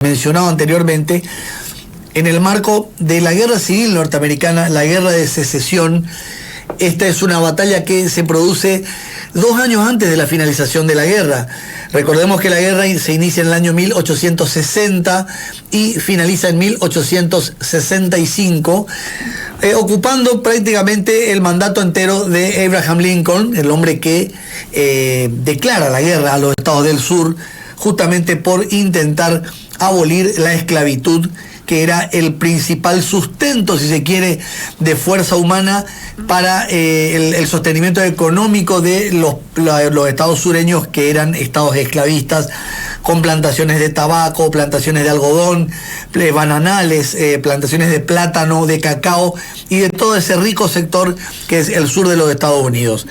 mencionado anteriormente, en el marco de la Guerra Civil Norteamericana, la Guerra de Secesión. Esta es una batalla que se produce 2 años antes de la finalización de la guerra. Recordemos que la guerra se inicia en el año 1860 y finaliza en 1865, ocupando prácticamente el mandato entero de Abraham Lincoln, el hombre que declara la guerra a los estados del sur, justamente por intentar abolir la esclavitud, que era el principal sustento, si se quiere, de fuerza humana para el sostenimiento económico de los estados sureños, que eran estados esclavistas, con plantaciones de tabaco, plantaciones de algodón, bananales, plantaciones de plátano, de cacao y de todo ese rico sector que es el sur de los Estados Unidos.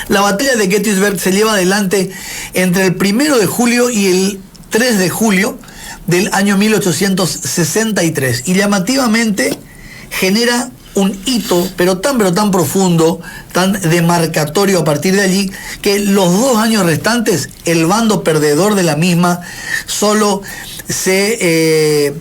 La batalla de Gettysburg se lleva adelante entre el 1 de julio y el 3 de julio del año 1863, y llamativamente genera un hito, pero tan profundo, tan demarcatorio a partir de allí, que los 2 años restantes, el bando perdedor de la misma solo se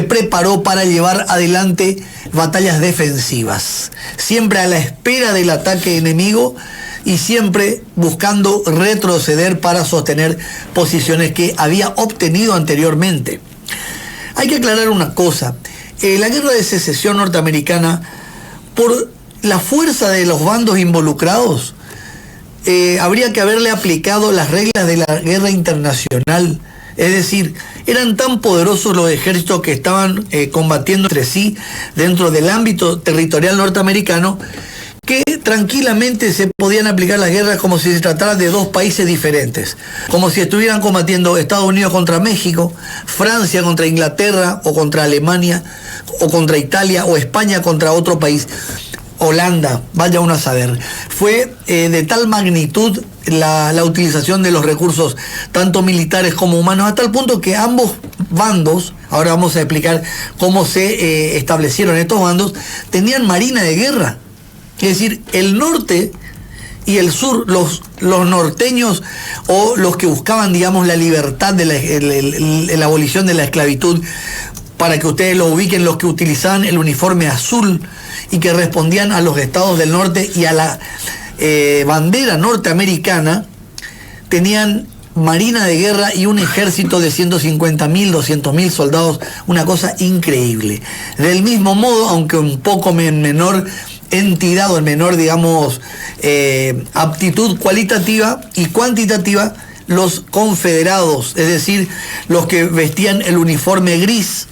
preparó para llevar adelante batallas defensivas, siempre a la espera del ataque enemigo y siempre buscando retroceder para sostener posiciones que había obtenido anteriormente. Hay que aclarar una cosa: la Guerra de Secesión norteamericana, por la fuerza de los bandos involucrados, habría que haberle aplicado las reglas de la guerra internacional. Es decir, eran tan poderosos los ejércitos que estaban combatiendo entre sí dentro del ámbito territorial norteamericano, que tranquilamente se podían aplicar las guerras como si se tratara de 2 países diferentes, como si estuvieran combatiendo Estados Unidos contra México, Francia contra Inglaterra o contra Alemania, o contra Italia, o España contra otro país, Holanda, vaya uno a saber. Fue de tal magnitud la utilización de los recursos, tanto militares como humanos, hasta el punto que ambos bandos, ahora vamos a explicar cómo se establecieron estos bandos, tenían marina de guerra. Es decir, el norte y el sur, los norteños, o los que buscaban, digamos, la libertad de la abolición de la esclavitud, para que ustedes lo ubiquen, los que utilizaban el uniforme azul y que respondían a los estados del norte y a la bandera norteamericana, tenían marina de guerra y un ejército de 150.000, 200.000 soldados, una cosa increíble. Del mismo modo, aunque un poco en menor entidad o en menor, digamos, aptitud cualitativa y cuantitativa, los confederados, es decir, los que vestían el uniforme gris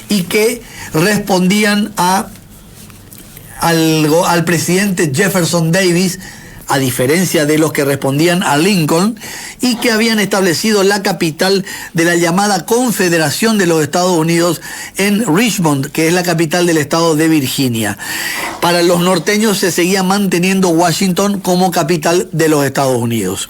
y que respondían al presidente Jefferson Davis, a diferencia de los que respondían a Lincoln, y que habían establecido la capital de la llamada Confederación de los Estados Unidos en Richmond, que es la capital del estado de Virginia. Para los norteños se seguía manteniendo Washington como capital de los Estados Unidos.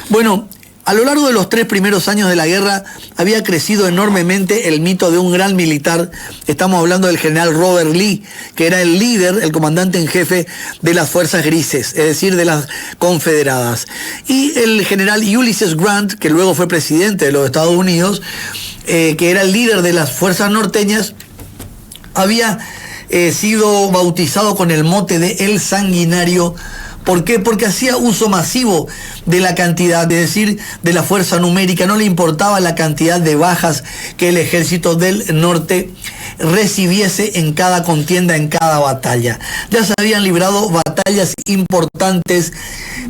Bueno, a lo largo de los 3 primeros años de la guerra había crecido enormemente el mito de un gran militar. Estamos hablando del general Robert Lee, que era el líder, el comandante en jefe de las fuerzas grises, es decir, de las confederadas. Y el general Ulysses Grant, que luego fue presidente de los Estados Unidos, que era el líder de las fuerzas norteñas, había sido bautizado con el mote de El Sanguinario. ¿Por qué? Porque hacía uso masivo de la cantidad, es decir, de la fuerza numérica. No le importaba la cantidad de bajas que el ejército del norte recibiese en cada contienda, en cada batalla. Ya se habían librado batallas importantes,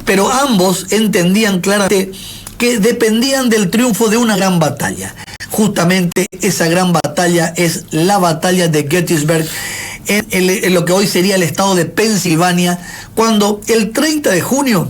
pero ambos entendían claramente que dependían del triunfo de una gran batalla. Justamente esa gran batalla es la batalla de Gettysburg, en lo que hoy sería el estado de Pensilvania, cuando el 30 de junio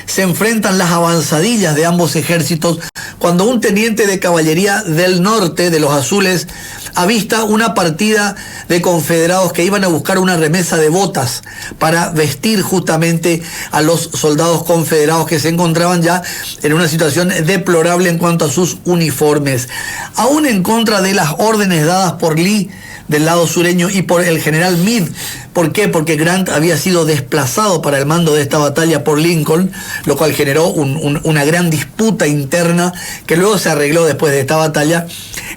se enfrentan las avanzadillas de ambos ejércitos, cuando un teniente de caballería del norte, de los azules, avista una partida de confederados que iban a buscar una remesa de botas para vestir justamente a los soldados confederados, que se encontraban ya en una situación deplorable en cuanto a sus uniformes. Aún en contra de las órdenes dadas por Lee del lado sureño y por el general Meade. ¿Por qué? Porque Grant había sido desplazado para el mando de esta batalla por Lincoln, lo cual generó una gran disputa interna que luego se arregló después de esta batalla.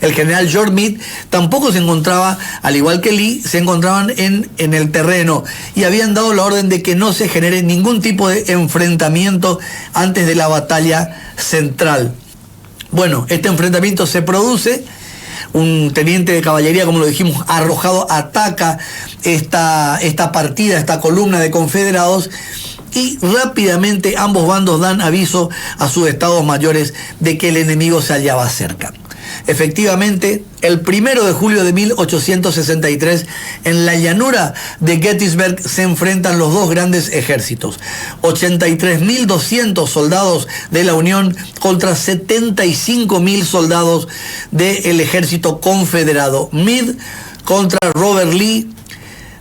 El general George Meade tampoco se encontraba, al igual que Lee, se encontraban en el terreno y habían dado la orden de que no se genere ningún tipo de enfrentamiento antes de la batalla central. Bueno, este enfrentamiento se produce. Un teniente de caballería, como lo dijimos, arrojado, ataca esta partida, esta columna de confederados, y rápidamente ambos bandos dan aviso a sus estados mayores de que el enemigo se hallaba cerca. Efectivamente, el 1 de julio de 1863, en la llanura de Gettysburg se enfrentan los dos grandes ejércitos. 83.200 soldados de la Unión contra 75.000 soldados del ejército confederado. Meade contra Robert Lee.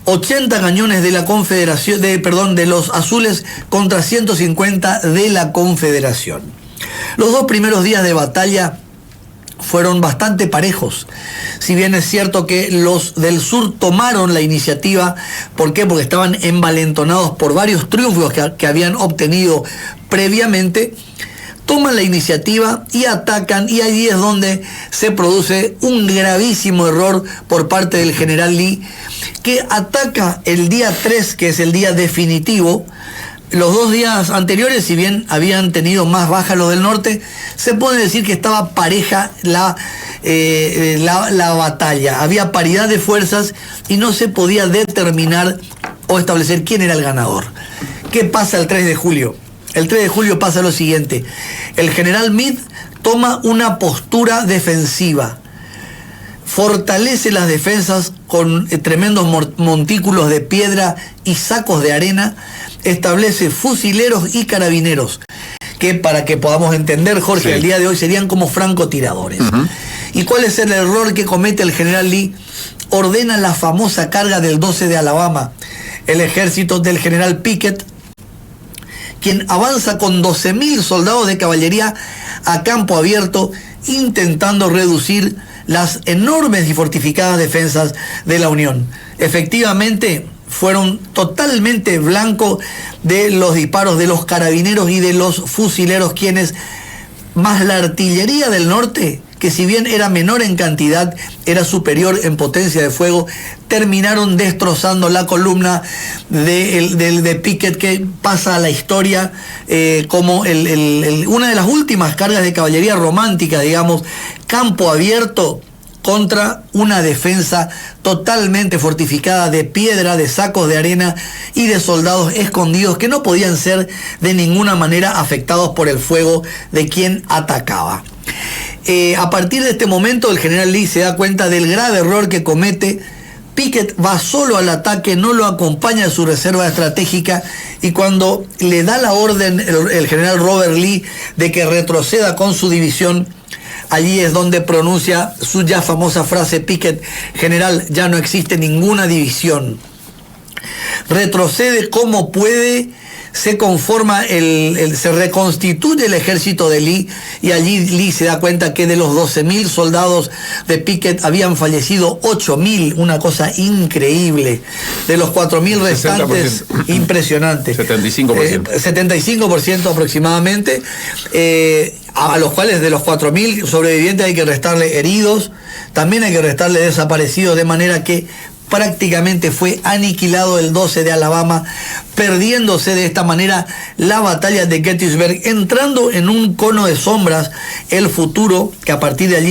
80 cañones de la Confederación, de los azules contra 150 de la Confederación. Los dos primeros días de batalla fueron bastante parejos. Si bien es cierto que los del sur tomaron la iniciativa, ¿por qué? Porque estaban envalentonados por varios triunfos que habían obtenido previamente, toman la iniciativa y atacan, y allí es donde se produce un gravísimo error por parte del general Lee, que ataca el día 3, que es el día definitivo. Los 2 días anteriores, si bien habían tenido más bajas los del norte, se puede decir que estaba pareja la batalla. Había paridad de fuerzas y no se podía determinar o establecer quién era el ganador. ¿Qué pasa el 3 de julio? El 3 de julio pasa lo siguiente. El general Meade toma una postura defensiva. Fortalece las defensas con tremendos montículos de piedra y sacos de arena. Establece fusileros y carabineros, que para que podamos entender, Jorge, el día de hoy serían como francotiradores. ¿Y cuál es el error que comete el general Lee? Ordena la famosa carga del 12 de Alabama, el ejército del general Pickett, quien avanza con 12.000 soldados de caballería a campo abierto, intentando reducir las enormes y fortificadas defensas de la Unión. Efectivamente, fueron totalmente blancos de los disparos de los carabineros y de los fusileros, quienes, más la artillería del norte, que si bien era menor en cantidad, era superior en potencia de fuego, terminaron destrozando la columna de Pickett, que pasa a la historia como una de las últimas cargas de caballería romántica, digamos, campo abierto contra una defensa totalmente fortificada de piedra, de sacos de arena y de soldados escondidos que no podían ser de ninguna manera afectados por el fuego de quien atacaba. A partir de este momento, el general Lee se da cuenta del grave error que comete. Pickett va solo al ataque, no lo acompaña a su reserva estratégica, y cuando le da la orden el general Robert Lee de que retroceda con su división, allí es donde pronuncia su ya famosa frase Pickett: general, ya no existe ninguna división. Retrocede como puede, se conforma, se reconstituye el ejército de Lee, y allí Lee se da cuenta que de los 12.000 soldados de Pickett habían fallecido 8.000, una cosa increíble. De los 4.000 restantes, 60%. Impresionante. 75%. 75% aproximadamente, a los cuales de los 4.000 sobrevivientes hay que restarle heridos, también hay que restarle desaparecidos, de manera que prácticamente fue aniquilado el 12 de Alabama, perdiéndose de esta manera la batalla de Gettysburg, entrando en un cono de sombras el futuro, que a partir de allí